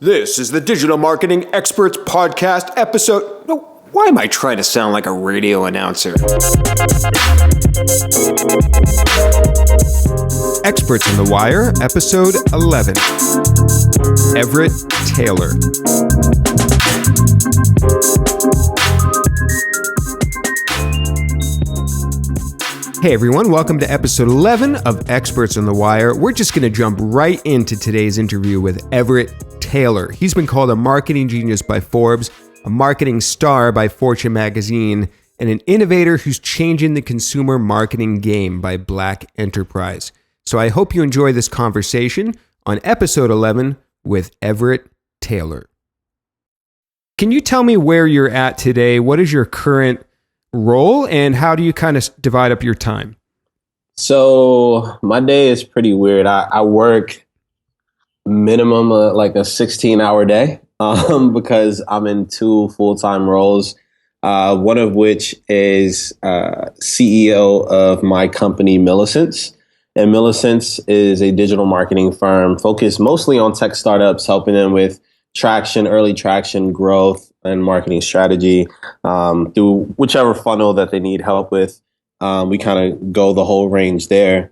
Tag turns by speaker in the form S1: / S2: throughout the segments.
S1: This is the Digital Marketing Experts Podcast episode. No, why am I trying to sound like a radio announcer? Experts on the Wire, episode 11. Everette Taylor. Hey everyone, welcome to episode 11 of Experts on the Wire. We're just going to jump right into today's interview with Everette Taylor. He's been called a marketing genius by Forbes, a marketing star by Fortune magazine, and an innovator who's changing the consumer marketing game by Black Enterprise. So I hope you enjoy this conversation on episode 11 with Everette Taylor. Can you tell me where you're at today? What is your current role and how do you kind of divide up your time?
S2: So my day is pretty weird. I work minimum like a 16-hour day because I'm in two full-time roles, one of which is CEO of my company, Millisense. And Millisense is a digital marketing firm focused mostly on tech startups, helping them with traction, early traction, growth, and marketing strategy through whichever funnel that they need help with. We kind of go the whole range there.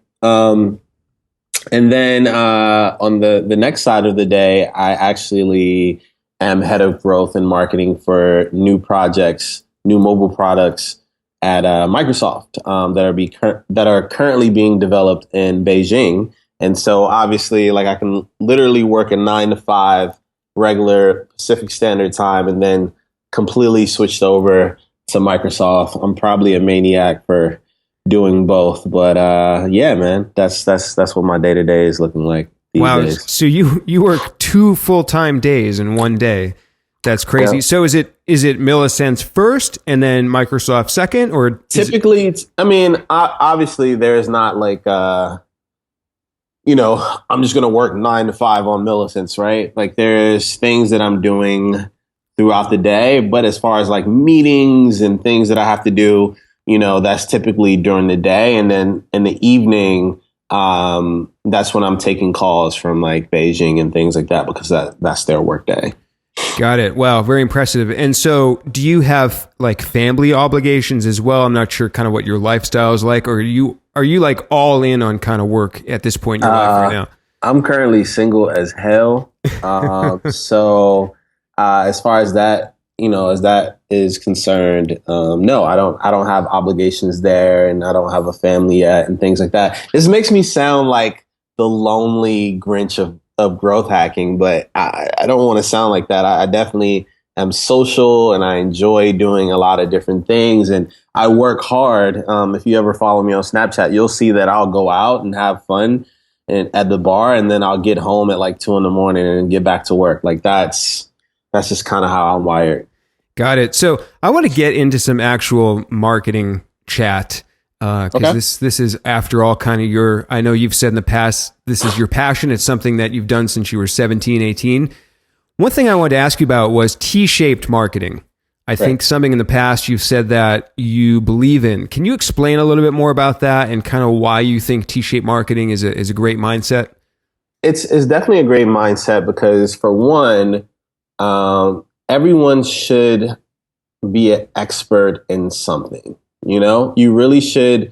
S2: And then on the next side of the day, I actually am head of growth and marketing for new projects, new mobile products at Microsoft that are currently being developed in Beijing. And so obviously, like I can literally work a 9 to 5 regular Pacific Standard Time and then completely switched over to Microsoft. I'm probably a maniac for doing both, but yeah, man, that's what my day to day is looking like these days.
S1: So you work 2 full-time days in one day. That's crazy. Yeah. So is it Millisense first and then Microsoft second, or
S2: typically obviously there's not like I'm just gonna work 9 to 5 on Millisense, right? Like there's things that I'm doing throughout the day, but as far as like meetings and things that I have to do, that's typically during the day. And then in the evening, that's when I'm taking calls from like Beijing and things like that, because that's their work day.
S1: Got it. Wow. Very impressive. And so do you have like family obligations as well? I'm not sure kind of what your lifestyle is like, or are you like all in on kind of work at this point in your life right now?
S2: I'm currently single as hell. So as far as that, as that is concerned, no, I don't have obligations there, and I don't have a family yet and things like that. This makes me sound like the lonely Grinch of growth hacking, but I don't want to sound like that. I definitely am social and I enjoy doing a lot of different things, and I work hard. If you ever follow me on Snapchat, you'll see that I'll go out and have fun at the bar, and then I'll get home at like 2 a.m. and get back to work. Like that's just kind of how I'm wired.
S1: Got it. So I want to get into some actual marketing chat because this is, after all, kind of I know you've said in the past, this is your passion. It's something that you've done since you were 17, 18. One thing I wanted to ask you about was T-shaped marketing. I think something in the past you've said that you believe in. Can you explain a little bit more about that and kind of why you think T-shaped marketing is a great mindset?
S2: It's definitely a great mindset because, for one, everyone should be an expert in something. You really should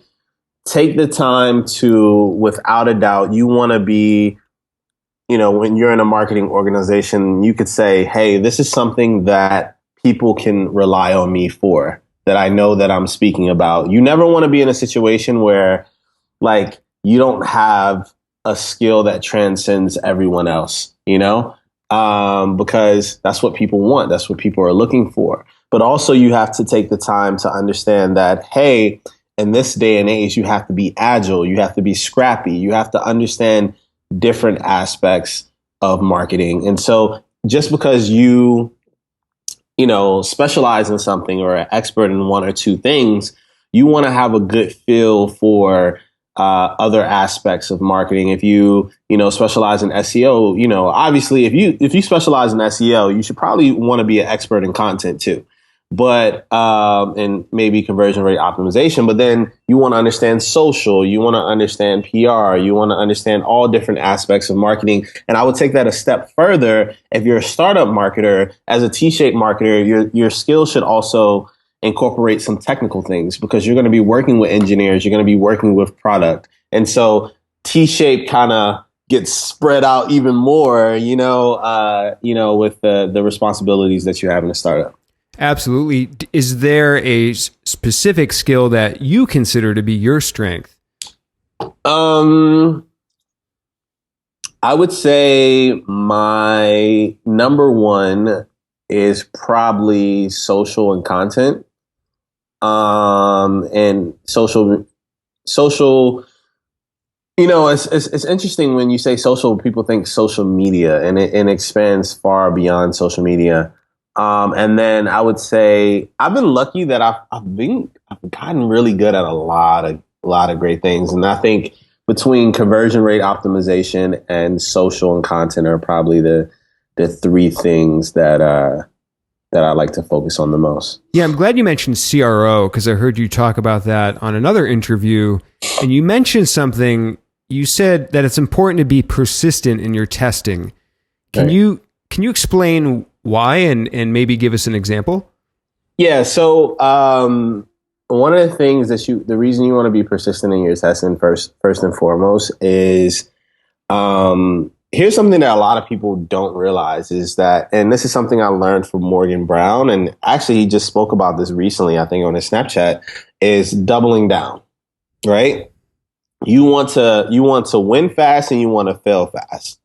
S2: take the time to, without a doubt, you want to be, when you're in a marketing organization, you could say, hey, this is something that people can rely on me for, that I know that I'm speaking about. You never want to be in a situation where like you don't have a skill that transcends everyone else, because that's what people want. That's what people are looking for. But also you have to take the time to understand that, hey, in this day and age, you have to be agile. You have to be scrappy. You have to understand different aspects of marketing. And so just because you specialize in something or are expert in one or two things, you want to have a good feel for other aspects of marketing. If you specialize in SEO, obviously if you specialize in SEO, you should probably want to be an expert in content too. but and maybe conversion rate optimization. But then you want to understand social, you want to understand PR, you want to understand all different aspects of marketing. And I would take that a step further. If you're a startup marketer, as a T-shaped marketer, your skills should also incorporate some technical things, because you're going to be working with engineers, you're going to be working with product. And so T-shaped kind of gets spread out even more, with the responsibilities that you have in a startup.
S1: Absolutely. Is there a specific skill that you consider to be your strength?
S2: I would say my number one is probably social and content. And social, it's interesting when you say social, people think social media, and it expands far beyond social media. And then I would say I've been lucky that I've gotten really good at a lot of great things. And I think between conversion rate optimization and social and content are probably the three things that I like to focus on the most.
S1: Yeah, I'm glad you mentioned CRO, because I heard you talk about that on another interview. And you mentioned something. You said that it's important to be persistent in your testing. Can you explain why and maybe give us an example?
S2: Yeah. So one of the things the reason you want to be persistent in your testing first and foremost is here's something that a lot of people don't realize is that, and this is something I learned from Morgan Brown, and actually he just spoke about this recently, I think on his Snapchat, is doubling down, right? You want to win fast and you want to fail fast.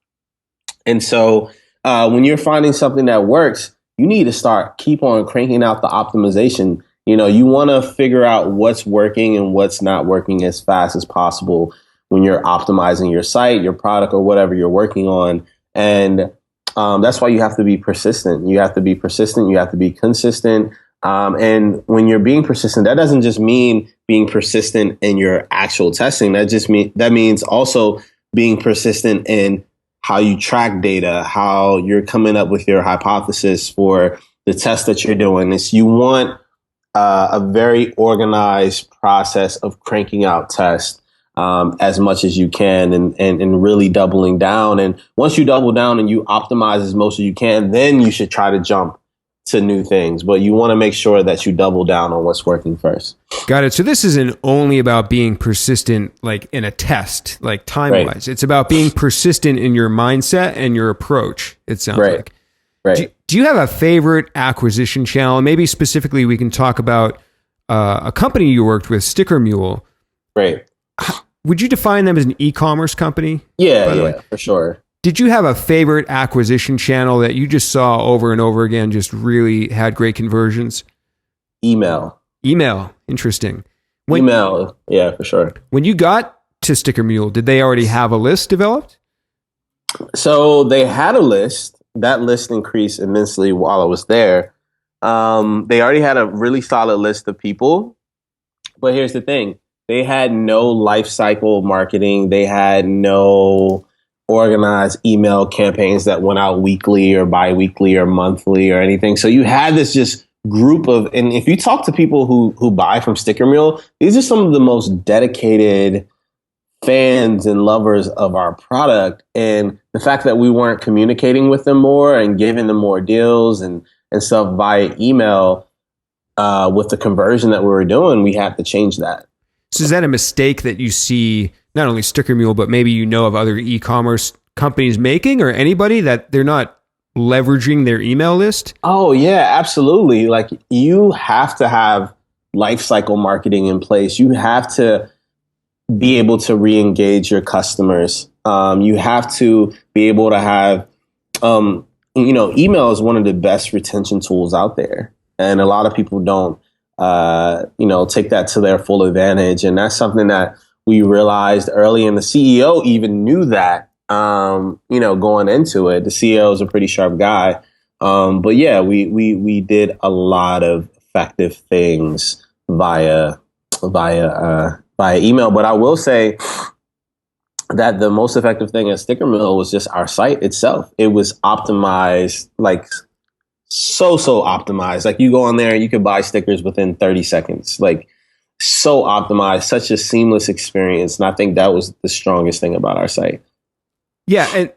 S2: And so when you're finding something that works, you need to keep on cranking out the optimization. You want to figure out what's working and what's not working as fast as possible when you're optimizing your site, your product, or whatever you're working on. And that's why you have to be persistent. You have to be persistent. You have to be consistent. And when you're being persistent, that doesn't just mean being persistent in your actual testing. That means also being persistent in how you track data, how you're coming up with your hypothesis for the test that you're doing. You want a very organized process of cranking out tests as much as you can, and really doubling down. And once you double down and you optimize as much as you can, then you should try to jump to new things. But you want to make sure that you double down on what's working first.
S1: Got it. So this isn't only about being persistent, like in a test, like time-wise. Right. It's about being persistent in your mindset and your approach, it sounds like.
S2: Right.
S1: Do you have a favorite acquisition channel? Maybe specifically we can talk about a company you worked with, Sticker Mule.
S2: Right.
S1: Would you define them as an e-commerce company?
S2: Yeah, for sure.
S1: Did you have a favorite acquisition channel that you just saw over and over again, just really had great conversions?
S2: Email.
S1: Interesting.
S2: Email, yeah, for sure.
S1: When you got to Sticker Mule, did they already have a list developed?
S2: So they had a list. That list increased immensely while I was there. They already had a really solid list of people. But here's the thing. They had no life cycle marketing. They had no organized email campaigns that went out weekly or bi-weekly or monthly or anything. So you had this just group of, and if you talk to people who buy from Sticker Mule, these are some of the most dedicated fans and lovers of our product. And the fact that we weren't communicating with them more and giving them more deals and stuff via email with the conversion that we were doing, we had to change that.
S1: So is that a mistake that you see not only Sticker Mule, but maybe of other e-commerce companies making, or anybody, that they're not leveraging their email list?
S2: Oh, yeah, absolutely. Like, you have to have life cycle marketing in place. You have to be able to re-engage your customers. You have to be able to have, email is one of the best retention tools out there. And a lot of people don't, take that to their full advantage. And that's something that we realized early, and the CEO even knew that, going into it. The CEO is a pretty sharp guy. But yeah, we did a lot of effective things via email. But I will say that the most effective thing at Sticker Mill was just our site itself. It was optimized like so optimized. Like you go on there and you could buy stickers within 30 seconds. Like so optimized, such a seamless experience. And I think that was the strongest thing about our site.
S1: Yeah, and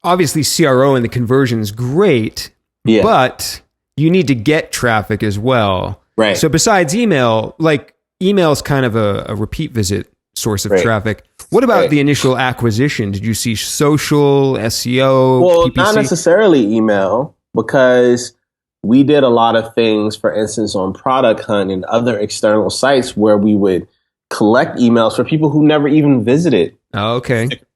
S1: obviously CRO and the conversion is great, but you need to get traffic as well.
S2: Right.
S1: So besides email, like email is kind of a repeat visit source of traffic. What about the initial acquisition? Did you see social, SEO,
S2: Well,
S1: PPC?
S2: not necessarily email, because we did a lot of things, for instance, on Product Hunt and other external sites where we would collect emails for people who never even visited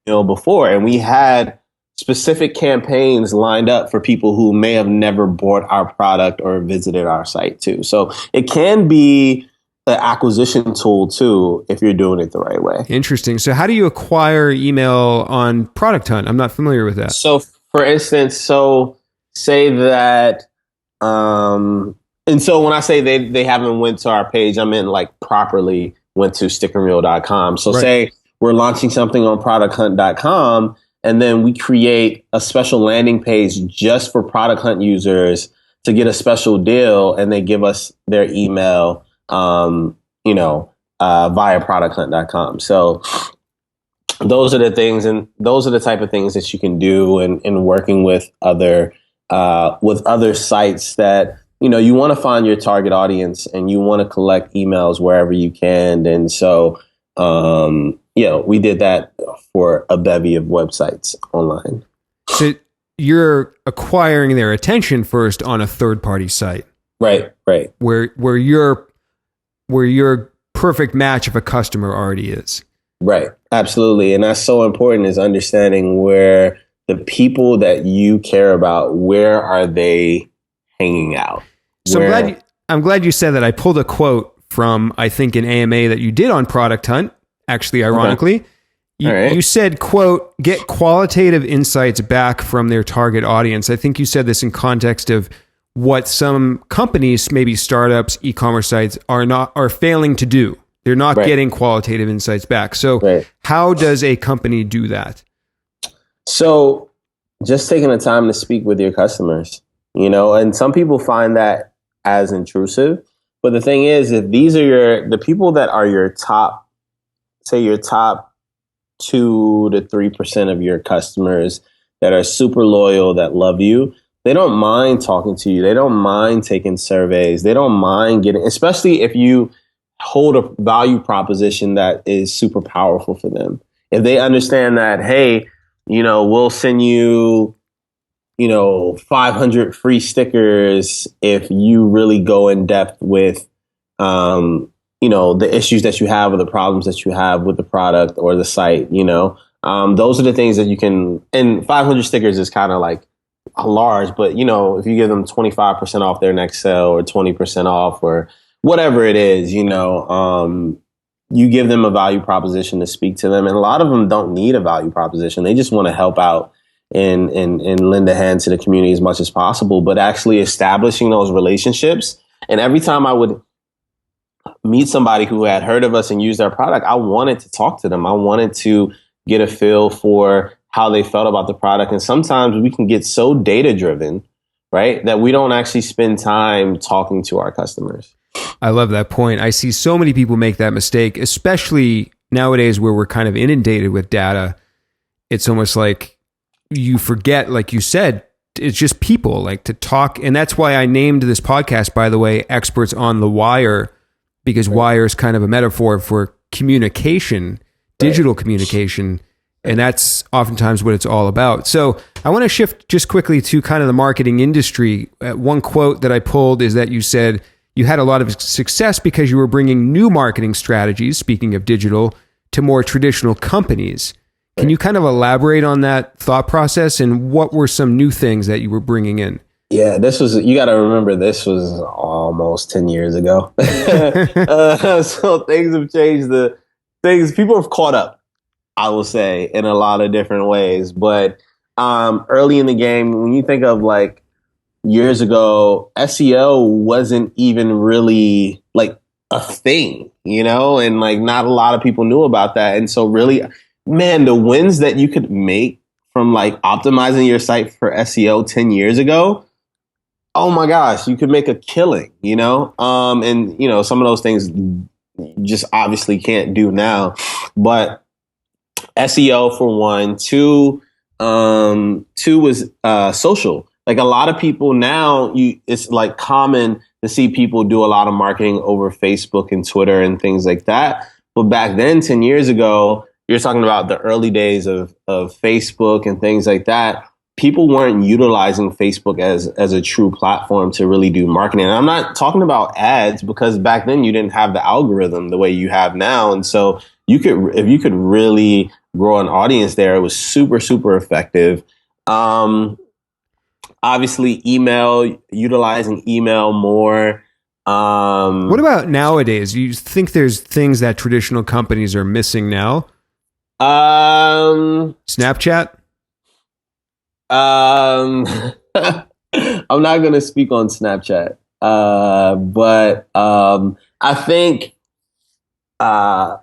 S2: before. And we had specific campaigns lined up for people who may have never bought our product or visited our site too. So it can be an acquisition tool too, if you're doing it the right way.
S1: Interesting. So how do you acquire email on Product Hunt? I'm not familiar with that.
S2: So for instance, say that, and so when I say they haven't went to our page, I meant like properly went to stickermeal.com. So say we're launching something on producthunt.com, and then we create a special landing page just for Product Hunt users to get a special deal, and they give us their email, via producthunt.com. So those are the things, and those are the type of things that you can do in working with other sites that, you want to find your target audience and you want to collect emails wherever you can. And so, we did that for a bevy of websites online.
S1: So you're acquiring their attention first on a third-party site.
S2: Right.
S1: Where your perfect match of a customer already is.
S2: Right. Absolutely. And that's so important, is understanding where the people that you care about, where are they hanging out?
S1: So I'm glad you said that. I pulled a quote from, I think, an AMA that you did on Product Hunt, actually, ironically. You said, quote, get qualitative insights back from their target audience. I think you said this in context of what some companies, maybe startups, e-commerce sites, are failing to do. They're not getting qualitative insights back. So how does a company do that?
S2: So just taking the time to speak with your customers, and some people find that as intrusive. But the thing is, if these are the people that are your top 2 to 3% of your customers that are super loyal, that love you, they don't mind talking to you. They don't mind taking surveys. They don't mind getting, especially if you hold a value proposition that is super powerful for them. If they understand that, hey, we'll send you, 500 free stickers if you really go in depth with, the issues that you have or the problems that you have with the product or the site, those are the things that you can, and 500 stickers is kind of like large, but if you give them 25% off their next sale or 20% off or whatever it is, you give them a value proposition to speak to them. And a lot of them don't need a value proposition. They just want to help out and lend a hand to the community as much as possible, but actually establishing those relationships. And every time I would meet somebody who had heard of us and used our product, I wanted to talk to them. I wanted to get a feel for how they felt about the product. And sometimes we can get so data driven, right, that we don't actually spend time talking to our customers.
S1: I love that point. I see so many people make that mistake, especially nowadays where we're kind of inundated with data. It's almost like you forget, like you said, it's just people like to talk. And that's why I named this podcast, by the way, Experts on the Wire, because wire is kind of a metaphor for communication, digital communication. And that's oftentimes what it's all about. So I want to shift just quickly to kind of the marketing industry. One quote that I pulled is that you said you had a lot of success because you were bringing new marketing strategies, speaking of digital, to more traditional companies. Can you kind of elaborate on that thought process and what were some new things that you were bringing in?
S2: Yeah, you got to remember, this was almost 10 years ago. So things have changed. People have caught up, I will say, in a lot of different ways. But early in the game, when you think of like years ago, SEO wasn't even really like a thing, and like not a lot of people knew about that. And so really, man, the wins that you could make from like optimizing your site for SEO 10 years ago, oh my gosh, you could make a killing, and some of those things just obviously can't do now. But SEO for one, two was social. Like a lot of people now, it's like common to see people do a lot of marketing over Facebook and Twitter and things like that. But back then, 10 years ago, you're talking about the early days of Facebook and things like that. People weren't utilizing Facebook as a true platform to really do marketing. And I'm not talking about ads, because back then you didn't have the algorithm the way you have now. And so if you could really grow an audience there, it was super, super effective. Obviously, utilizing email more.
S1: What about nowadays? You think there's things that traditional companies are missing now? Snapchat?
S2: I'm not going to speak on Snapchat, but I think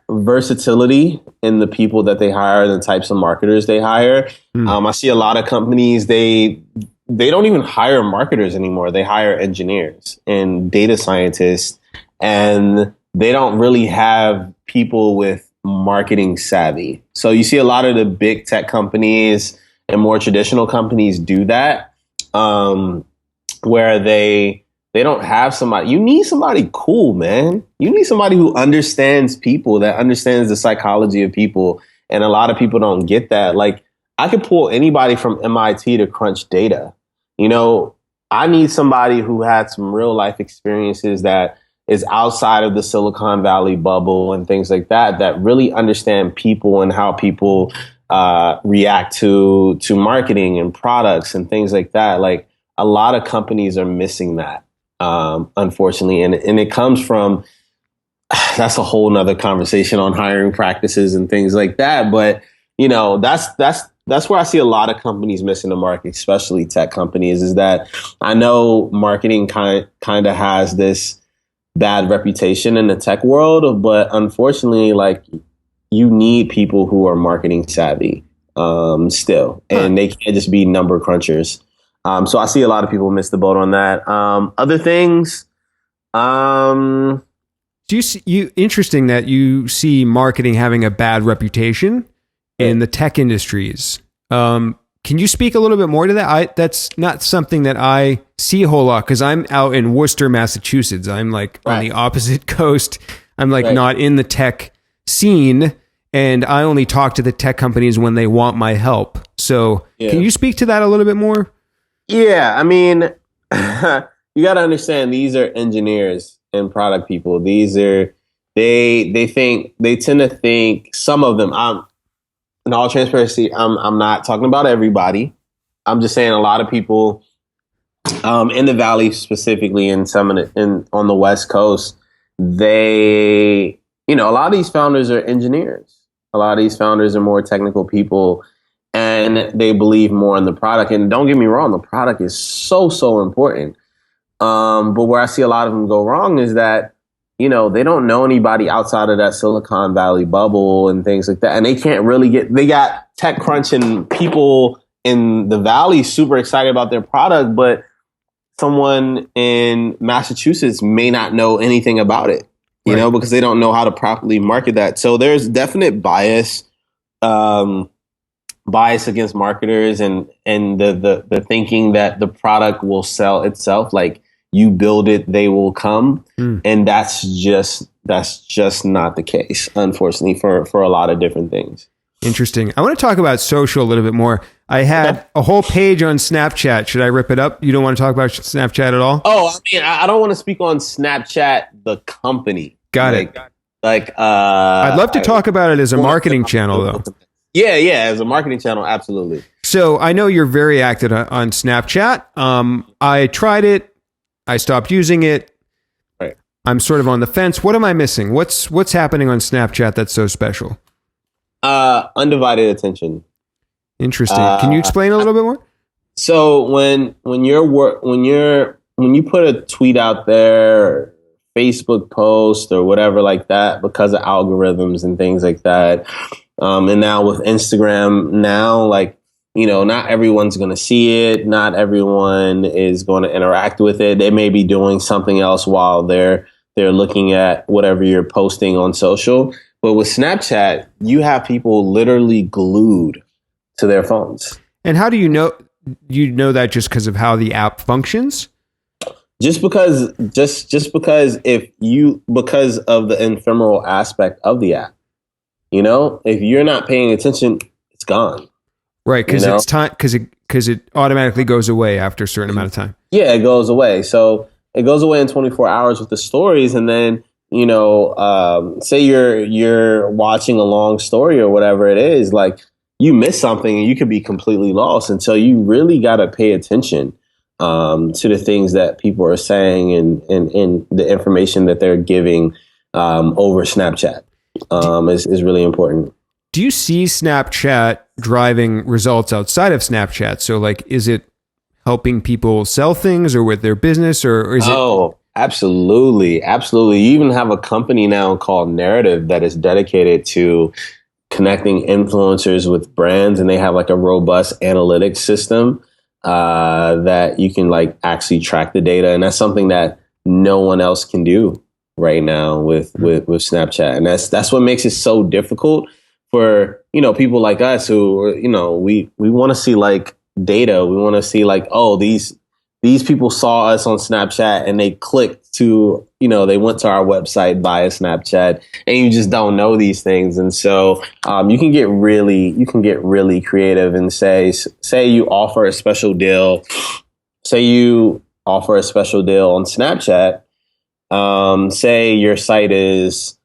S2: versatility in the people that they hire and the types of marketers they hire. I see a lot of companies, they don't even hire marketers anymore. They hire engineers and data scientists, and they don't really have people with marketing savvy. So you see a lot of the big tech companies and more traditional companies do that, where they don't have somebody. You need somebody cool, man. You need somebody who understands people, that understands the psychology of people. And a lot of people don't get that. Like, I could pull anybody from MIT to crunch data. I need somebody who had some real life experiences that is outside of the Silicon Valley bubble and things like that, that really understand people and how people react to marketing and products and things like that. Like, a lot of companies are missing that, unfortunately. And it comes from, that's a whole nother conversation on hiring practices and things like that. But, that's where I see a lot of companies missing the mark, especially tech companies, is that I know marketing kind of has this bad reputation in the tech world, but unfortunately, like, you need people who are marketing savvy still, and they can't just be number crunchers. So I see a lot of people miss the boat on that. Other things,
S1: do you see, interesting that you see marketing having a bad reputation in the tech industries. Can you speak a little bit more to that? That's not something that I see a whole lot, because I'm out in Worcester, Massachusetts. I'm like on the opposite coast. I'm like not in the tech scene, and I only talk to the tech companies when they want my help. So can you speak to that a little bit more?
S2: Yeah, I mean, you got to understand, these are engineers and product people. These are, they tend to think, some of them, in all transparency, I'm not talking about everybody. I'm just saying a lot of people in the Valley, specifically, in on the West Coast, a lot of these founders are engineers. A lot of these founders are more technical people, and they believe more in the product. And don't get me wrong, the product is so, so important. But where I see a lot of them go wrong is that, they don't know anybody outside of that Silicon Valley bubble and things like that. And they can't really they got TechCrunch and people in the Valley super excited about their product, but someone in Massachusetts may not know anything about it, because they don't know how to properly market that. So there's definite bias against marketers and the thinking that the product will sell itself. Like, you build it, they will come. And that's just not the case, unfortunately, for a lot of different things.
S1: Interesting. I want to talk about social a little bit more. I had a whole page on Snapchat. Should I rip it up? You don't want to talk about Snapchat at all?
S2: Oh, I mean, I don't want to speak on Snapchat, the company.
S1: Got it. I'd love to talk about it as a marketing channel, though.
S2: Yeah, as a marketing channel, absolutely.
S1: So I know you're very active on Snapchat. I tried it. I stopped using it.
S2: Right.
S1: I'm sort of on the fence. What am I missing? What's happening on Snapchat that's so special?
S2: Undivided attention.
S1: Interesting. Can you explain a little bit more?
S2: So when you put a tweet out there, or Facebook post or whatever like that, because of algorithms and things like that, and now with Instagram, like not everyone's going to see it. Not everyone is going to interact with it. They may be doing something else while they're looking at whatever you're posting on social. But with Snapchat, you have people literally glued to their phones.
S1: And how do you know? You know that just because of how the app functions?
S2: Just because of the ephemeral aspect of the app. If you're not paying attention, it's gone.
S1: Right, because it's time because it automatically goes away after a certain amount of time.
S2: Yeah, it goes away. So it goes away in 24 hours with the stories, and then say you're watching a long story or whatever it is, like you miss something and you could be completely lost. And so you really got to pay attention to the things that people are saying and the information that they're giving over Snapchat is really important.
S1: Do you see Snapchat driving results outside of Snapchat? So like, is it helping people sell things or with their business or is it?
S2: Oh, absolutely. Absolutely. You even have a company now called Narrative that is dedicated to connecting influencers with brands. And they have like a robust analytics system that you can like actually track the data. And that's something that no one else can do right now with Snapchat. And that's what makes it so difficult for, people like us who, we want to see like data. We want to see like, oh, these people saw us on Snapchat and they clicked to, they went to our website via Snapchat, and you just don't know these things. And so you can get really creative and say you offer a special deal. Say you offer a special deal on Snapchat. Say your site is,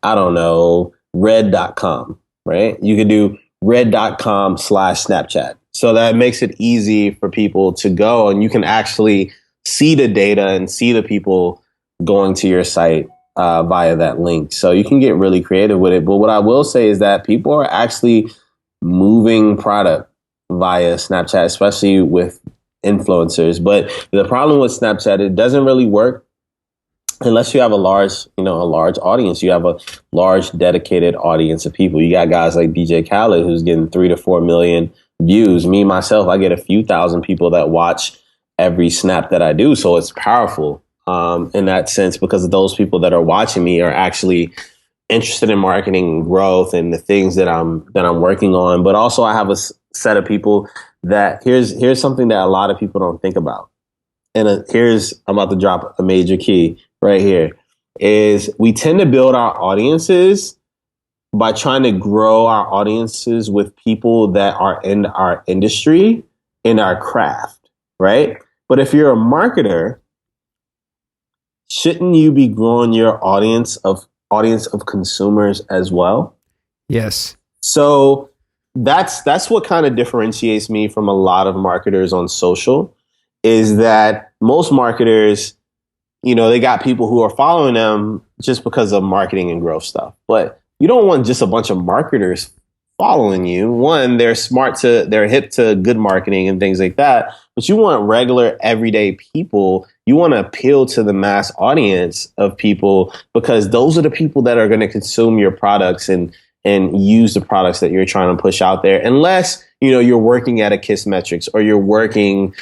S2: I don't know, red.com, right? You could do red.com/Snapchat. So that makes it easy for people to go, and you can actually see the data and see the people going to your site via that link. So you can get really creative with it. But what I will say is that people are actually moving product via Snapchat, especially with influencers. But the problem with Snapchat, it doesn't really work unless you have a large audience. You have a large dedicated audience of people. You got guys like DJ Khaled who's getting 3 to 4 million views. Me, myself, I get a few thousand people that watch every snap that I do. So it's powerful in that sense, because those people that are watching me are actually interested in marketing and growth and the things that I'm working on. But also I have a set of people that here's something that a lot of people don't think about. And I'm about to drop a major key right here, is we tend to build our audiences by trying to grow our audiences with people that are in our industry, in our craft, right? But if you're a marketer, shouldn't you be growing your audience of consumers as well?
S1: Yes.
S2: So that's what kind of differentiates me from a lot of marketers on social, is that most marketers, they got people who are following them just because of marketing and growth stuff. But you don't want just a bunch of marketers following you. One, they're hip to good marketing and things like that. But you want regular, everyday people. You want to appeal to the mass audience of people, because those are the people that are going to consume your products and use the products that you're trying to push out there. Unless, you're working at a Kissmetrics or you're working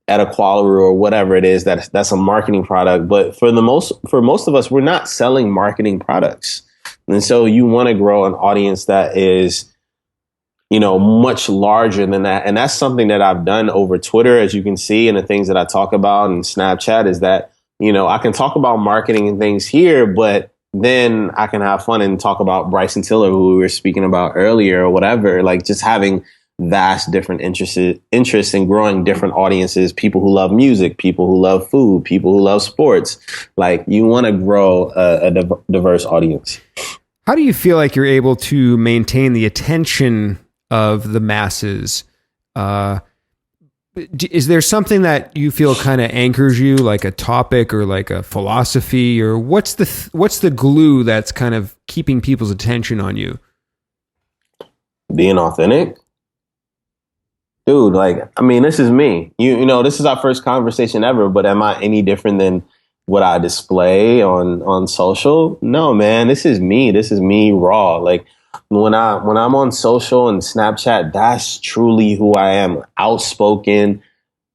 S2: at a Qualitative or whatever it is, that's a marketing product. But for most of us, we're not selling marketing products. And so you want to grow an audience that is, much larger than that. And that's something that I've done over Twitter, as you can see, and the things that I talk about in Snapchat is that, I can talk about marketing and things here, but then I can have fun and talk about Bryson Tiller, who we were speaking about earlier, or whatever, like just having vast different interests in growing different audiences, people who love music, people who love food, people who love sports. Like, you want to grow a diverse audience.
S1: How do you feel like you're able to maintain the attention of the masses? Is there something that you feel kind of anchors you, like a topic or like a philosophy, or what's the glue that's kind of keeping people's attention on you?
S2: Being authentic. Dude, this is me. This is our first conversation ever, but am I any different than what I display on social? No, man, this is me. This is me raw. Like, when I'm on social and Snapchat, that's truly who I am. Outspoken,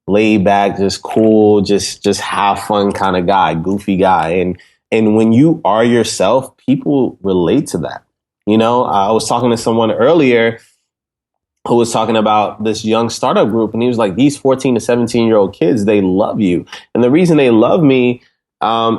S2: laid back, just cool, just have fun kind of guy, goofy guy. And when you are yourself, people relate to that. You know, I was talking to someone earlier who was talking about this young startup group, and he was like, these 14 to 17-year-old kids, they love you. And the reason they love me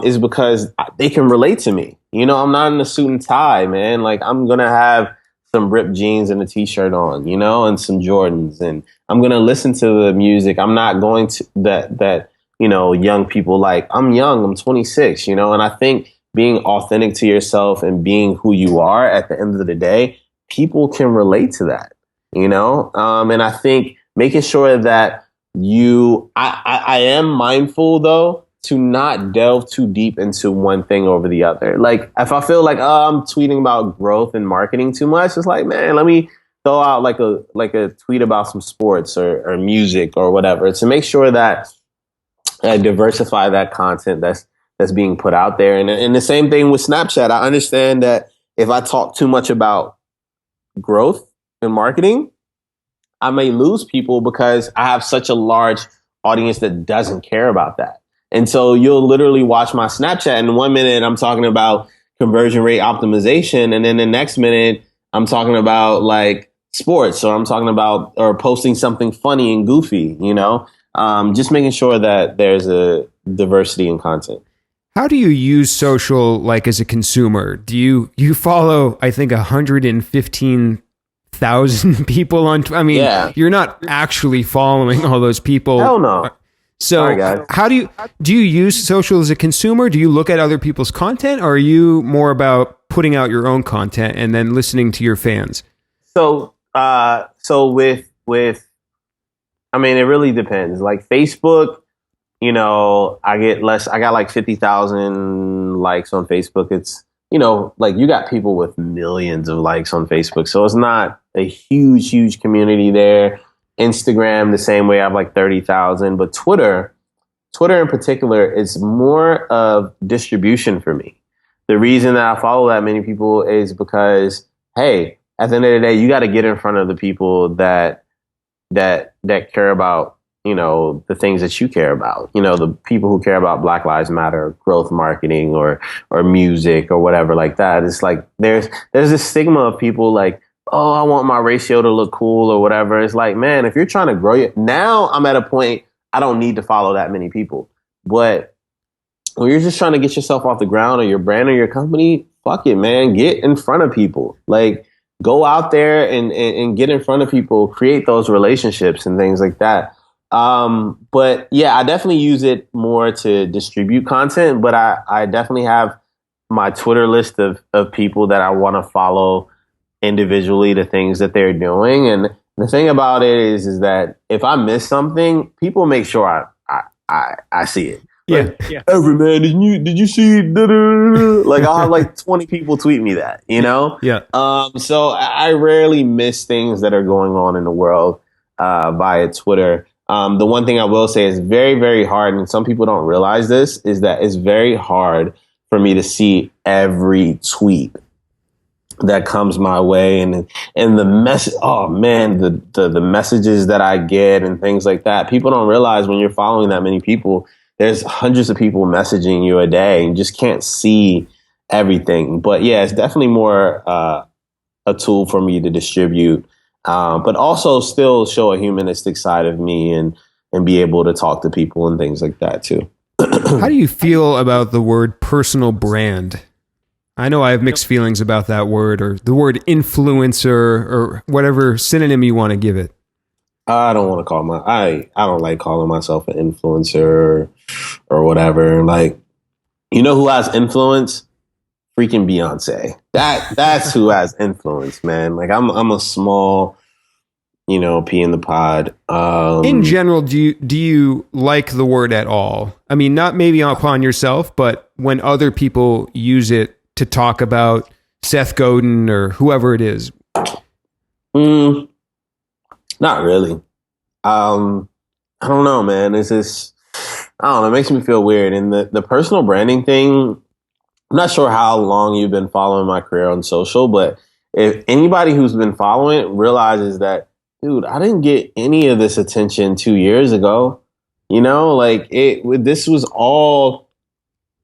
S2: is because they can relate to me. You know, I'm not in a suit and tie, man. Like, I'm going to have some ripped jeans and a t-shirt on, you know, and some Jordans. And I'm going to listen to the music. I'm not going to that, you know, young people like. I'm young, I'm 26, you know, and I think being authentic to yourself and being who you are at the end of the day, people can relate to that, you know? And I think making sure that I am mindful though, to not delve too deep into one thing over the other. Like if I feel like, oh, I'm tweeting about growth and marketing too much, it's like, man, let me throw out like a tweet about some sports or music or whatever, to make sure that I diversify that content that's being put out there. And the same thing with Snapchat. I understand that if I talk too much about growth and marketing, I may lose people because I have such a large audience that doesn't care about that. And so you'll literally watch my Snapchat, and 1 minute I'm talking about conversion rate optimization, and then the next minute I'm talking about like sports, or I'm talking about or posting something funny and goofy, you know, just making sure that there's a diversity in content.
S1: How do you use social, like as a consumer? Do you follow, I think, 115,000 people on? You're not actually following all those people.
S2: Hell no.
S1: So
S2: sorry, guys.
S1: How do you use social as a consumer? Do you look at other people's content, or are you more about putting out your own content and then listening to your fans?
S2: So with I mean, it really depends. Like Facebook, you know, I got like 50,000 likes on Facebook. It's, you know, like you got people with millions of likes on Facebook. So it's not a huge community there. Instagram, the same way, I have like 30,000. But Twitter in particular is more of distribution for me. The reason that I follow that many people is because, hey, at the end of the day, you got to get in front of the people that care about, you know, the things that you care about. You know, the people who care about Black Lives Matter, growth marketing, or music or whatever like that. It's like there's this stigma of people like, oh, I want my ratio to look cool or whatever. It's like, man, if you're trying to grow now I'm at a point I don't need to follow that many people. But when you're just trying to get yourself off the ground or your brand or your company, fuck it, man. Get in front of people. Like, go out there and get in front of people, create those relationships and things like that. But yeah, I definitely use it more to distribute content, but I definitely have my Twitter list of people that I want to follow individually, the things that they're doing. And the thing about it is that if I miss something, people make sure I see it. Like,
S1: Yeah.
S2: Everett, man, did you see? Like, I'll have like 20 people tweet me that, you know?
S1: Yeah.
S2: So I rarely miss things that are going on in the world via Twitter. The one thing I will say is very, very hard, and some people don't realize this, is that it's very hard for me to see every tweet that comes my way, and the message. Oh man, the messages that I get and things like that. People don't realize when you're following that many people, there's hundreds of people messaging you a day, and you just can't see everything. But yeah, it's definitely more a tool for me to distribute, but also still show a humanistic side of me and be able to talk to people and things like that too.
S1: How do you feel about the word personal brand? I know I have mixed feelings about that word, or the word influencer, or whatever synonym you want to give it.
S2: I don't want to call I don't like calling myself an influencer or whatever. Like, you know who has influence? Freaking Beyonce. That's who has influence, man. Like, I'm a small, you know, pea in the pod.
S1: In general, do you like the word at all? I mean, not maybe upon yourself, but when other people use it to talk about Seth Godin or whoever it is.
S2: Not really. I don't know, man. It's just, I don't know. It makes me feel weird. And the personal branding thing, I'm not sure how long you've been following my career on social, but if anybody who's been following it realizes that, dude, I didn't get any of this attention 2 years ago. Like this was all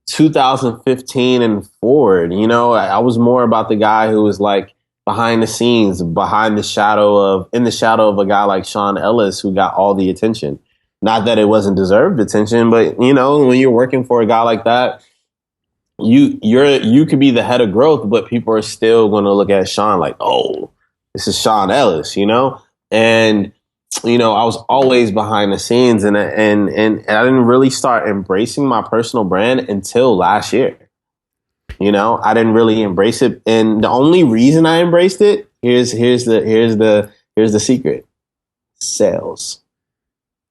S2: 2015 and forward. I was more about the guy who was like behind the scenes, in the shadow of a guy like Sean Ellis, who got all the attention. Not that it wasn't deserved attention, but when you're working for a guy like that, you could be the head of growth, but people are still going to look at Sean like, oh, this is Sean Ellis, and I was always behind the scenes, and I didn't really start embracing my personal brand until last year. I didn't really embrace it, and the only reason I embraced it, here's the secret: sales.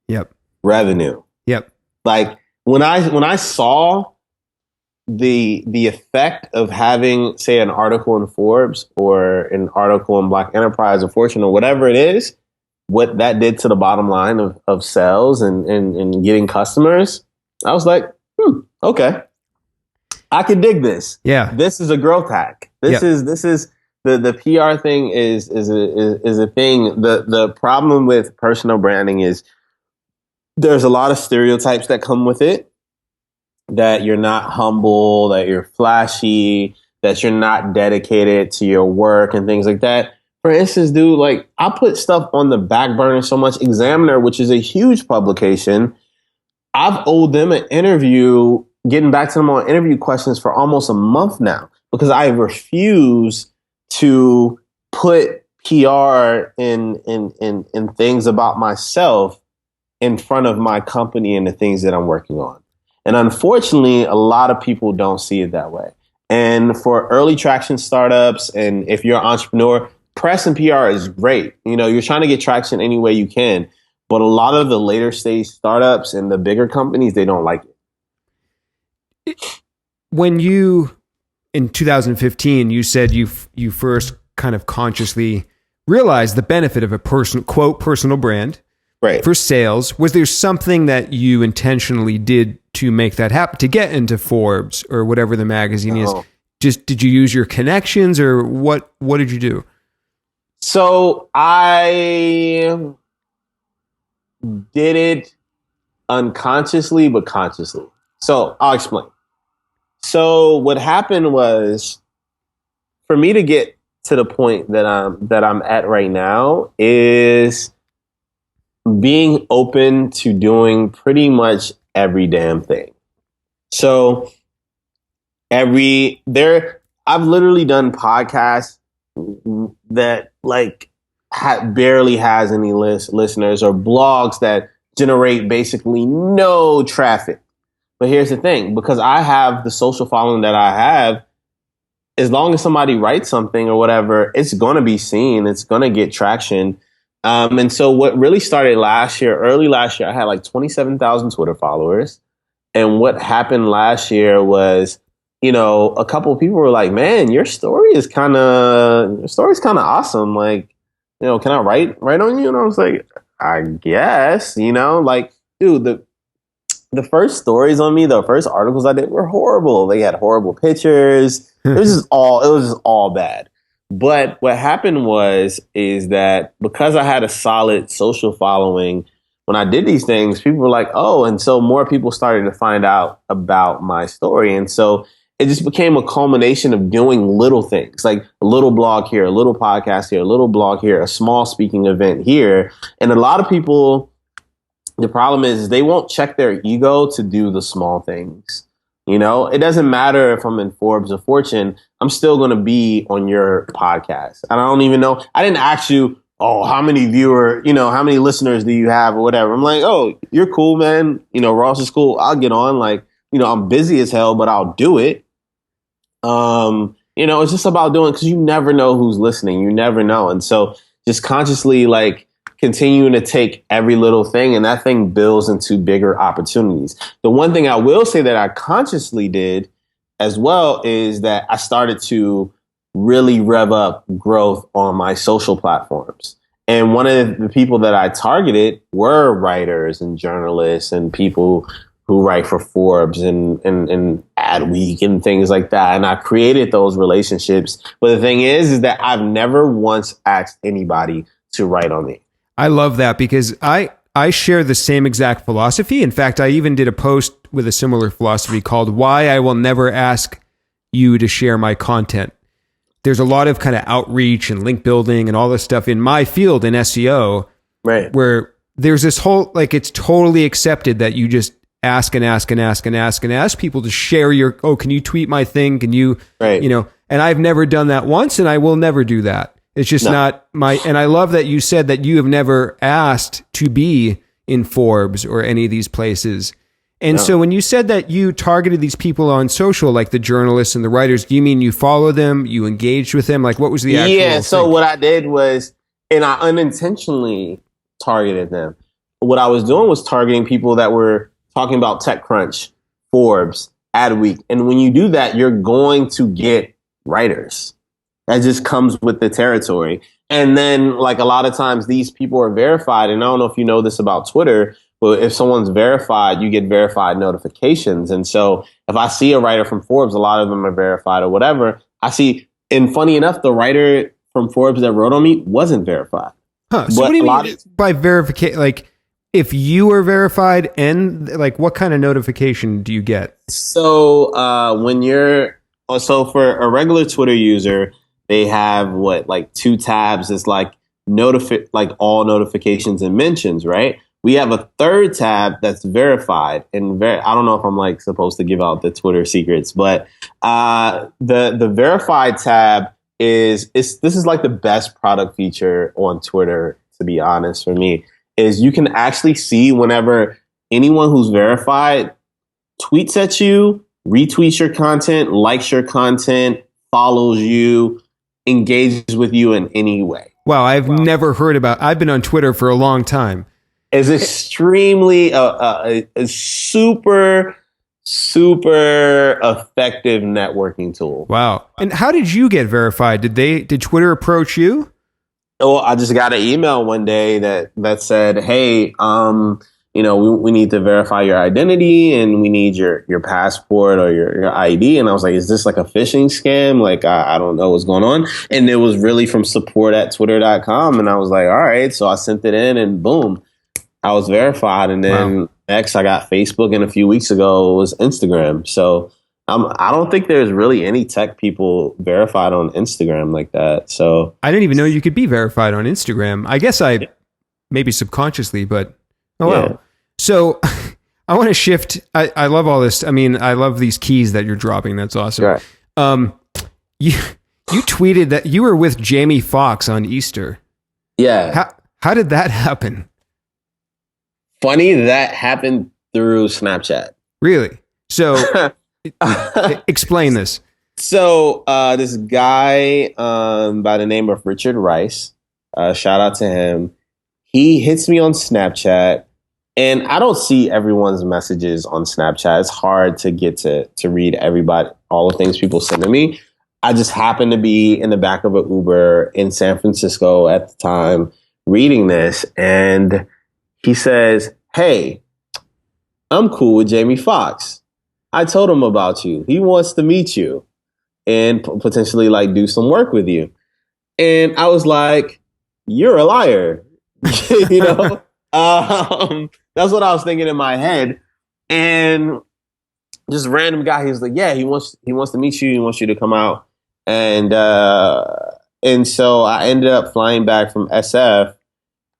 S1: Yep.
S2: Revenue.
S1: Yep.
S2: Like when I saw the effect of having, say, an article in Forbes or an article in Black Enterprise or Fortune or whatever it is, what that did to the bottom line of sales and getting customers, I was like, okay, I could dig this.
S1: Yeah.
S2: This is a growth hack. This is the PR thing is a thing. The problem with personal branding is there's a lot of stereotypes that come with it, that you're not humble, that you're flashy, that you're not dedicated to your work and things like that. For instance, dude, like I put stuff on the back burner so much. Examiner, which is a huge publication, I've owed them an interview, getting back to them on interview questions for almost a month now, because I refuse to put PR in things about myself in front of my company and the things that I'm working on. And unfortunately, a lot of people don't see it that way. And for early traction startups, and if you're an entrepreneur, press and PR is great. You're trying to get traction any way you can. But a lot of the later stage startups and the bigger companies, they don't like it.
S1: When you, in 2015, you said you first kind of consciously realized the benefit of a personal brand.
S2: Right.
S1: For sales, was there something that you intentionally did to make that happen, to get into Forbes or whatever the magazine is? Just did you use your connections, or what did you do?
S2: So I did it unconsciously, but consciously. So I'll explain. So what happened was, for me to get to the point that I'm at right now, is being open to doing pretty much every damn thing. So I've literally done podcasts that like barely has any listeners, or blogs that generate basically no traffic. But here's the thing, because I have the social following that I have, as long as somebody writes something or whatever, it's going to be seen. It's going to get traction. And so what really started early last year, I had like 27,000 Twitter followers. And what happened last year was, a couple of people were like, man, your story is kind of awesome. Like, can I write on you? And I was like, I guess, like, dude, the first stories on me, the first articles I did were horrible. They had horrible pictures. It was just all bad. But what happened is that because I had a solid social following, when I did these things, people were like, oh, and so more people started to find out about my story. And so it just became a culmination of doing little things, like a little blog here, a little podcast here, a little blog here, a small speaking event here. And a lot of people, the problem is they won't check their ego to do the small things. It doesn't matter if I'm in Forbes or Fortune, I'm still going to be on your podcast. And I don't even know. I didn't ask you, oh, how many how many listeners do you have or whatever. I'm like, oh, you're cool, man. Ross is cool. I'll get on. Like, I'm busy as hell, but I'll do it. It's just about doing, because you never know who's listening. You never know. And so just consciously like continuing to take every little thing, and that thing builds into bigger opportunities. The one thing I will say that I consciously did as well is that I started to really rev up growth on my social platforms. And one of the people that I targeted were writers and journalists and people who write for Forbes and Adweek and things like that. And I created those relationships. But the thing is that I've never once asked anybody to write on me.
S1: I love that because I share the same exact philosophy. In fact, I even did a post with a similar philosophy called Why I Will Never Ask You to Share My Content. There's a lot of kind of outreach and link building and all this stuff in my field in SEO,
S2: right?
S1: Where there's this whole, like, it's totally accepted that you just ask and ask and ask and ask and ask people to share your, oh, can you tweet my thing? Can you,
S2: right.
S1: You know, and I've never done that once and I will never do that. It's just not my, and I love that you said that you have never asked to be in Forbes or any of these places. And so when you said that you targeted these people on social, like the journalists and the writers, do you mean you follow them, you engaged with them? Like what was the actual
S2: Yeah, so
S1: thing?
S2: what I did was, and I unintentionally targeted them. What I was doing was targeting people that were talking about TechCrunch, Forbes, Adweek. And when you do that, you're going to get writers. That just comes with the territory. And then, like, a lot of times these people are verified. And I don't know if you know this about Twitter, but if someone's verified, you get verified notifications. And so if I see a writer from Forbes, a lot of them are verified or whatever. I see, and funny enough, the writer from Forbes that wrote on me wasn't verified.
S1: Huh. So what do you mean by verification? Like, if you are verified, and like, what kind of notification do you get?
S2: So so for a regular Twitter user, they have like two tabs. It's like like all notifications and mentions, right? We have a third tab that's verified, and I don't know if I'm like supposed to give out the Twitter secrets, but the verified tab this is like the best product feature on Twitter, to be honest, for me, is you can actually see whenever anyone who's verified tweets at you, retweets your content, likes your content, follows you, engages with you in any way.
S1: Wow, I've never heard about. I've been on Twitter for a long time.
S2: It's extremely a super effective networking tool.
S1: Wow. And how did you get verified? Did Twitter approach you?
S2: Well, I just got an email one day that said, "Hey, we need to verify your identity and we need your passport or your ID." And I was like, "Is this like a phishing scam? Like, I don't know what's going on." And it was really from support@twitter.com. And I was like, all right. So I sent it in and boom, I was verified. And then next I got Facebook, and a few weeks ago it was Instagram. So I don't think there's really any tech people verified on Instagram like that. So
S1: I didn't even know you could be verified on Instagram. I guess maybe subconsciously, but wow. So I want to shift. I love all this. I mean, I love these keys that you're dropping. That's awesome.
S2: Right.
S1: You tweeted that you were with Jamie Foxx on Easter.
S2: Yeah.
S1: How did that happen?
S2: Funny, that happened through Snapchat.
S1: Really? So explain this.
S2: So this guy by the name of Richard Rice, shout out to him. He hits me on Snapchat, and I don't see everyone's messages on Snapchat. It's hard to get to read all the things people send to me. I just happened to be in the back of an Uber in San Francisco at the time reading this, and he says, "Hey, I'm cool with Jamie Foxx. I told him about you. He wants to meet you and potentially like do some work with you." And I was like, "You're a liar." You know, that's what I was thinking in my head. And just random guy, he was like, "Yeah, he wants to meet you. He wants you to come out." And so I ended up flying back from SF,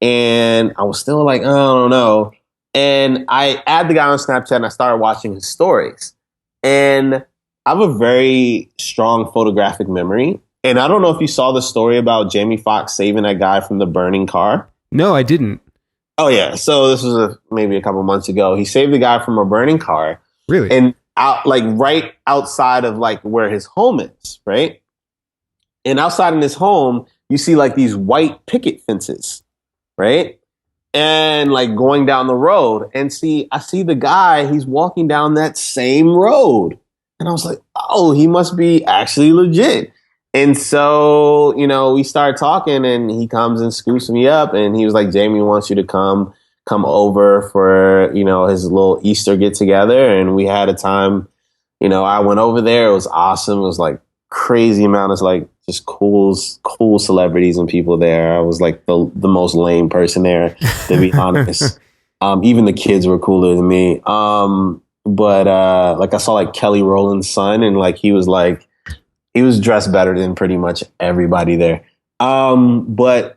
S2: and I was still like, "I don't know." And I add the guy on Snapchat, and I started watching his stories. And I have a very strong photographic memory. And I don't know if you saw the story about Jamie Foxx saving that guy from the burning car.
S1: No, I didn't.
S2: Oh, yeah. So this was maybe a couple months ago. He saved the guy from a burning car.
S1: Really?
S2: And right outside of like where his home is, right? And outside in his home, you see like these white picket fences, right? And like going down the road, and I see the guy, he's walking down that same road. And I was like, oh, he must be actually legit. And so, we started talking, and he comes and scoops me up, and he was like, "Jamie wants you to come come over for, his little Easter get together. And we had a time, I went over there. It was awesome. It was like crazy amount of like just cool celebrities and people there. I was like the most lame person there, to be honest. Even the kids were cooler than me. But like I saw like Kelly Rowland's son, and like he was dressed better than pretty much everybody there. But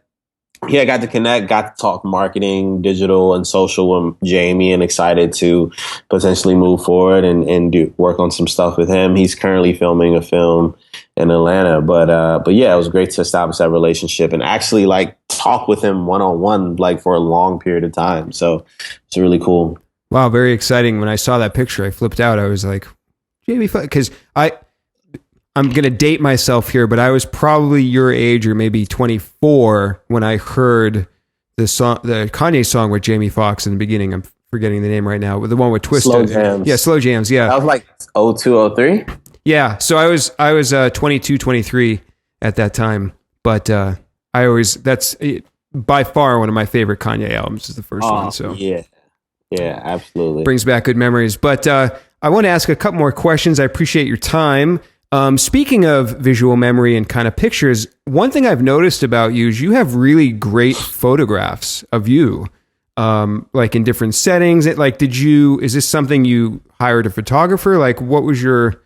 S2: yeah, I got to connect, got to talk marketing, digital, and social with Jamie, and excited to potentially move forward and do work on some stuff with him. He's currently filming a film in Atlanta, but yeah, it was great to establish that relationship and actually like talk with him one-on-one, like for a long period of time. So it's really cool.
S1: Wow, very exciting. When I saw that picture, I flipped out. I was like, Jamie, because I'm going to date myself here, but I was probably your age or maybe 24 when I heard the Kanye song with Jamie Foxx in the beginning. I'm forgetting the name right now, but the one with Twisted.
S2: Slow Jams.
S1: Yeah, Slow Jams. Yeah.
S2: That was like 02, 03.
S1: Yeah. So I was 22, 23 at that time, but that's by far one of my favorite Kanye albums is the first one. So
S2: yeah, absolutely.
S1: Brings back good memories. But I want to ask a couple more questions. I appreciate your time. Speaking of visual memory and kind of pictures, one thing I've noticed about you is you have really great photographs of you, like in different settings. Is this something you hired a photographer? Like, what was your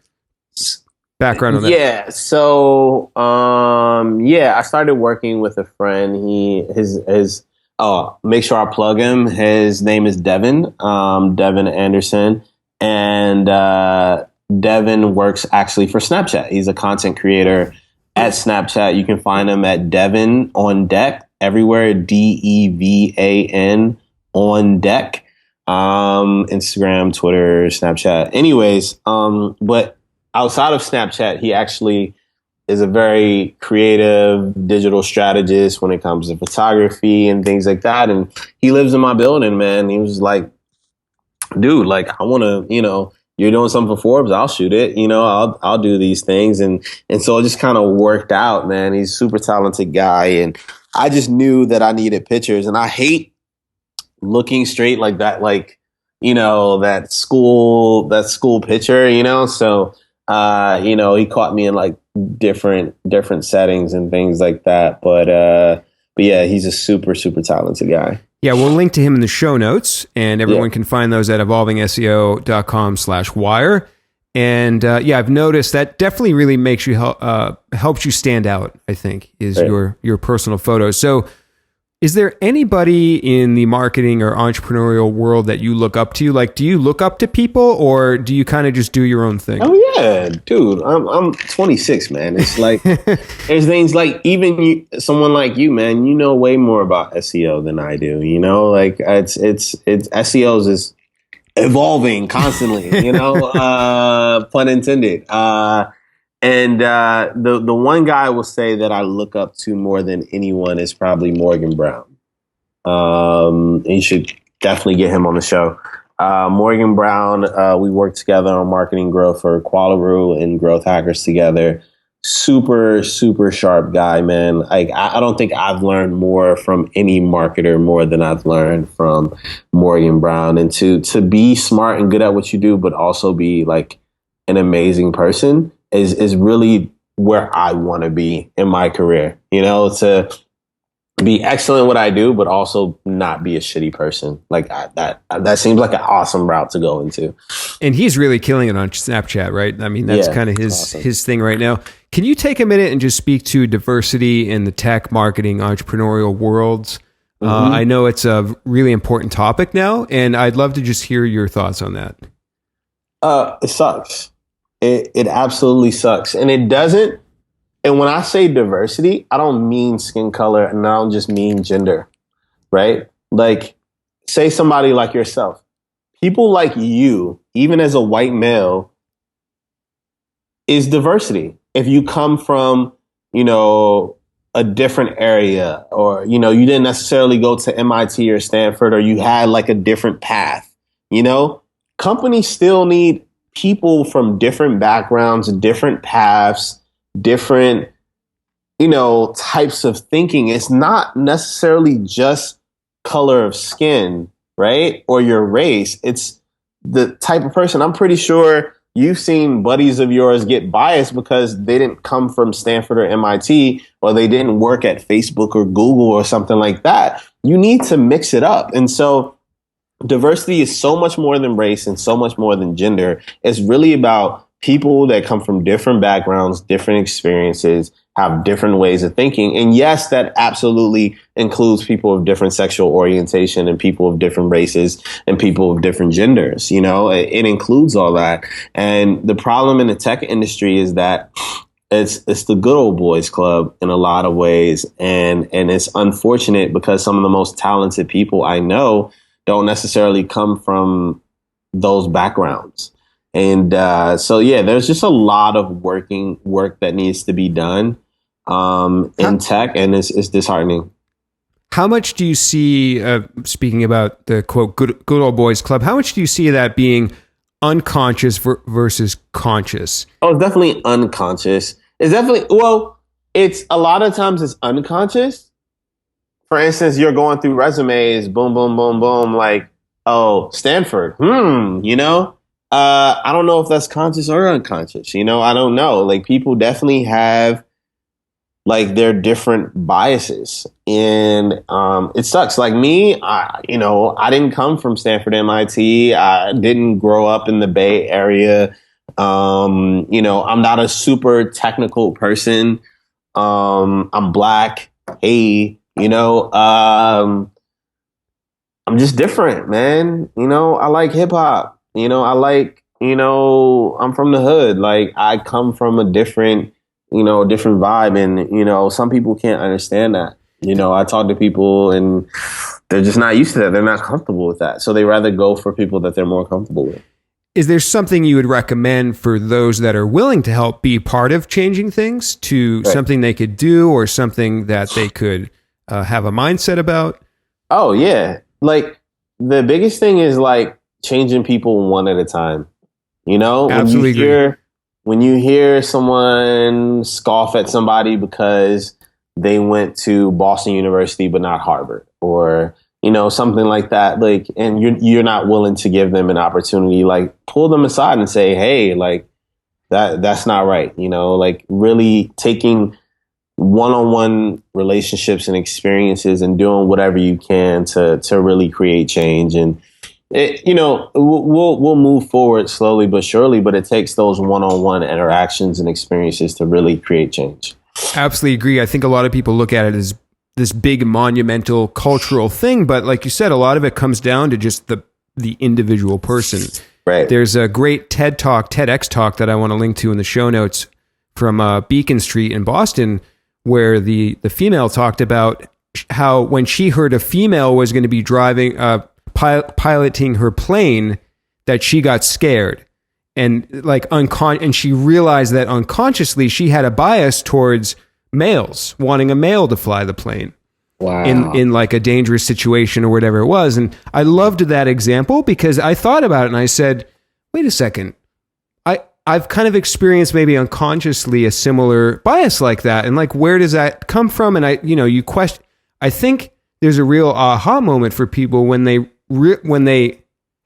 S1: background on that?
S2: Yeah. So, I started working with a friend. Make sure I plug him. His name is Devin Anderson. And, Devin works actually for Snapchat. He's a content creator at Snapchat. You can find him at Devin on Deck everywhere. DEVAN on Deck. Instagram, Twitter, Snapchat. Anyways, but outside of Snapchat, he actually is a very creative digital strategist when it comes to photography and things like that. And he lives in my building, man. He was like, dude, like, I want to, you're doing something for Forbes, I'll shoot it. I'll do these things. And so it just kind of worked out, man. He's a super talented guy. And I just knew that I needed pictures, and I hate looking straight like that, like, that school picture, so, he caught me in like different settings and things like that. But yeah, he's a super, super talented guy.
S1: Yeah, we'll link to him in the show notes, and everyone can find those at evolvingseo.com/wire. And I've noticed that definitely really makes you helps you stand out, I think, is your personal photos. So is there anybody in the marketing or entrepreneurial world that you look up to? Like, do you look up to people, or do you kind of just do your own thing?
S2: Oh yeah, dude, I'm 26, man. It's like there's things like even someone like you, man. You know way more about SEO than I do. Like it's SEOs is evolving constantly. Pun intended. And the one guy I will say that I look up to more than anyone is probably Morgan Brown. You should definitely get him on the show. Morgan Brown, we worked together on marketing growth for Qualitative and Growth Hackers together. Super, super sharp guy, man. Like I don't think I've learned more from any marketer more than I've learned from Morgan Brown. And to be smart and good at what you do, but also be like an amazing person is really where I want to be in my career, to be excellent at what I do, but also not be a shitty person. Like that seems like an awesome route to go into.
S1: And he's really killing it on Snapchat, right? I mean, that's kind of his thing right now. Can you take a minute and just speak to diversity in the tech, marketing, entrepreneurial worlds? Mm-hmm. I know it's a really important topic now, and I'd love to just hear your thoughts on that.
S2: It sucks. It absolutely sucks. And it doesn't. And when I say diversity, I don't mean skin color, and I don't just mean gender, right? Like, say somebody like yourself. People like you, even as a white male, is diversity. If you come from, a different area, or, you didn't necessarily go to MIT or Stanford, or you had like a different path, companies still need people from different backgrounds, different paths, different, types of thinking. It's not necessarily just color of skin. right? Or your race. It's the type of person. I'm pretty sure you've seen buddies of yours get biased because they didn't come from Stanford or MIT, or they didn't work at Facebook or Google or something like that. You need to mix it up. And so diversity is so much more than race and so much more than gender. It's really about people that come from different backgrounds, different experiences, have different ways of thinking. And yes, that absolutely includes people of different sexual orientation and people of different races and people of different genders. You know, it includes all that. And the problem in the tech industry is that it's the good old boys club in a lot of ways. And it's unfortunate because some of the most talented people I know don't necessarily come from those backgrounds. And so, yeah, there's just a lot of work that needs to be done in tech, and it's disheartening.
S1: How much do you see, speaking about the quote, good old boys club, how much do you see that being unconscious versus conscious?
S2: Oh, it's definitely unconscious. It's a lot of times it's unconscious. For instance, you're going through resumes, boom, boom, boom, boom, like, oh, Stanford, you know? I don't know if that's conscious or unconscious, you know? I don't know. Like, people definitely have, like, their different biases. And it sucks. Like me, I didn't come from Stanford, MIT. I didn't grow up in the Bay Area. I'm not a super technical person. I'm Black. Hey, I'm just different, man. I like hip hop. I'm from the hood. Like, I come from a different vibe. And, some people can't understand that. I talk to people and they're just not used to that. They're not comfortable with that. So they rather go for people that they're more comfortable with.
S1: Is there something you would recommend for those that are willing to help be part of changing things to something they could do or something that they could have a mindset about?
S2: Oh, yeah. Like, the biggest thing is, like, changing people one at a time.
S1: Absolutely.
S2: When you hear someone scoff at somebody because they went to Boston University but not Harvard, or something like that, like, and you're not willing to give them an opportunity, like, pull them aside and say, hey, like, that's not right. Like, really taking one-on-one relationships and experiences and doing whatever you can to really create change. And we'll move forward slowly but surely, but it takes those one-on-one interactions and experiences to really create change.
S1: Absolutely agree. I think a lot of people look at it as this big monumental cultural thing, but like you said, a lot of it comes down to just the individual person.
S2: Right.
S1: There's a great TEDx talk that I want to link to in the show notes from Beacon Street in Boston, where the female talked about how when she heard a female was going to be driving, piloting her plane, that she got scared. And and she realized that unconsciously she had a bias towards males, wanting a male to fly the plane.
S2: Wow.
S1: In like a dangerous situation or whatever it was. And I loved that example because I thought about it and I said, wait a second, I've kind of experienced maybe unconsciously a similar bias like that. And like, where does that come from? And you question, I think there's a real aha moment for people when they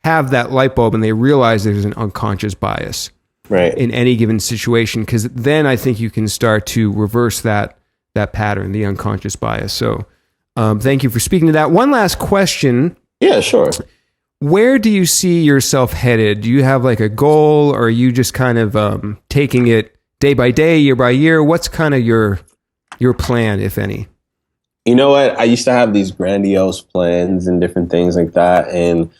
S1: have that light bulb and they realize there's an unconscious bias in any given situation. Cause then I think you can start to reverse that pattern, the unconscious bias. So, thank you for speaking to that. One last question.
S2: Yeah, sure.
S1: Where do you see yourself headed? Do you have like a goal, or are you just kind of taking it day by day, year by year? What's kind of your plan, if any?
S2: You know what? I used to have these grandiose plans and different things like that. And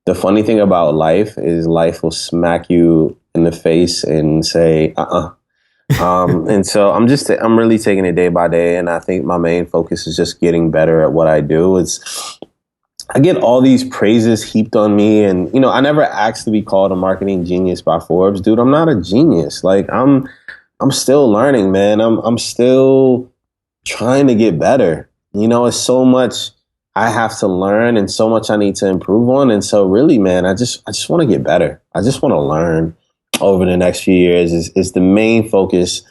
S2: the funny thing about life is life will smack you in the face and say, and so I'm really taking it day by day. And I think my main focus is just getting better at what I do. I get all these praises heaped on me, and I never asked to be called a marketing genius by Forbes. Dude, I'm not a genius. Like, I'm still learning, man. I'm still trying to get better. It's so much I have to learn and so much I need to improve on. And so really, man, I just want to get better. I just want to learn over the next few years is the main focus.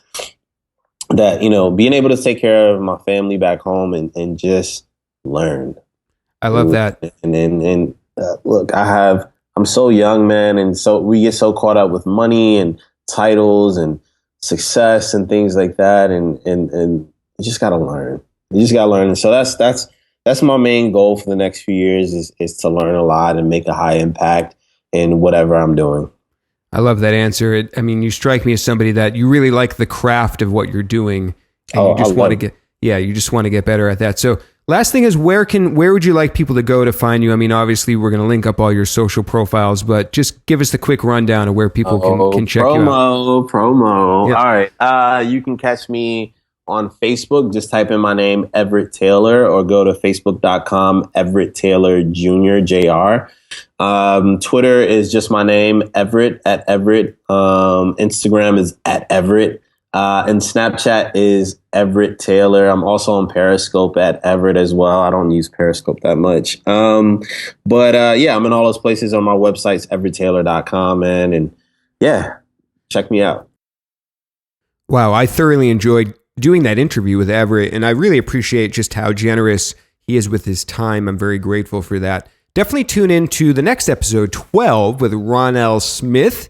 S2: That, being able to take care of my family back home and just learn.
S1: I love that.
S2: And Look, I'm so young, man. And so we get so caught up with money and titles and success and things like that. And you just got to learn. You just got to learn. And so that's my main goal for the next few years is to learn a lot and make a high impact in whatever I'm doing.
S1: I love that answer. I mean, you strike me as somebody that you really like the craft of what you're doing, and you just want to get better at that. So, last thing is, where would you like people to go to find you? I mean, obviously, we're going to link up all your social profiles, but just give us the quick rundown of where people can check you out.
S2: Promo.
S1: Yeah.
S2: All right. You can catch me on Facebook. Just type in my name, Everette Taylor, or go to facebook.com, Everette Taylor Jr. Jr. Twitter is just my name, Everette, at Everette. Instagram is at Everette. And Snapchat is Everette Taylor. I'm also on Periscope at Everette as well. I don't use Periscope that much. But yeah, I'm in all those places. On my website's everettaylor.com, man. And yeah, check me out.
S1: Wow, I thoroughly enjoyed doing that interview with Everette, and I really appreciate just how generous he is with his time. I'm very grateful for that. Definitely tune in to the next episode, 12, with Ronell Smith.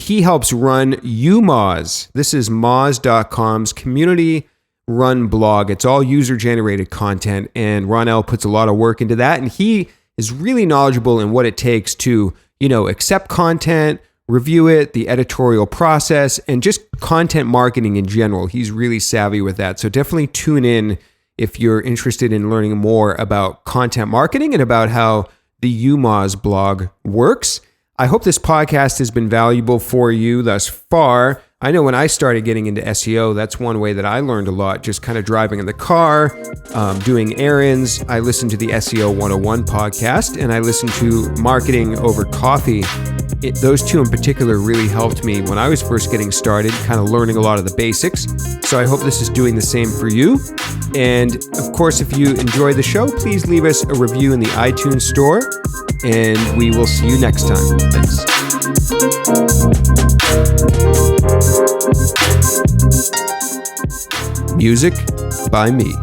S1: He helps run UMoz. This is Moz.com's community-run blog. It's all user-generated content, and Ronell puts a lot of work into that, and he is really knowledgeable in what it takes to, accept content, review it, the editorial process, and just content marketing in general. He's really savvy with that. So definitely tune in if you're interested in learning more about content marketing and about how the UMoz blog works. I hope this podcast has been valuable for you thus far. I know when I started getting into SEO, that's one way that I learned a lot, just kind of driving in the car, doing errands. I listened to the SEO 101 podcast, and I listened to Marketing Over Coffee. Those two in particular really helped me when I was first getting started, kind of learning a lot of the basics. So I hope this is doing the same for you. And of course, if you enjoy the show, please leave us a review in the iTunes store, and we will see you next time. Thanks. Music by me.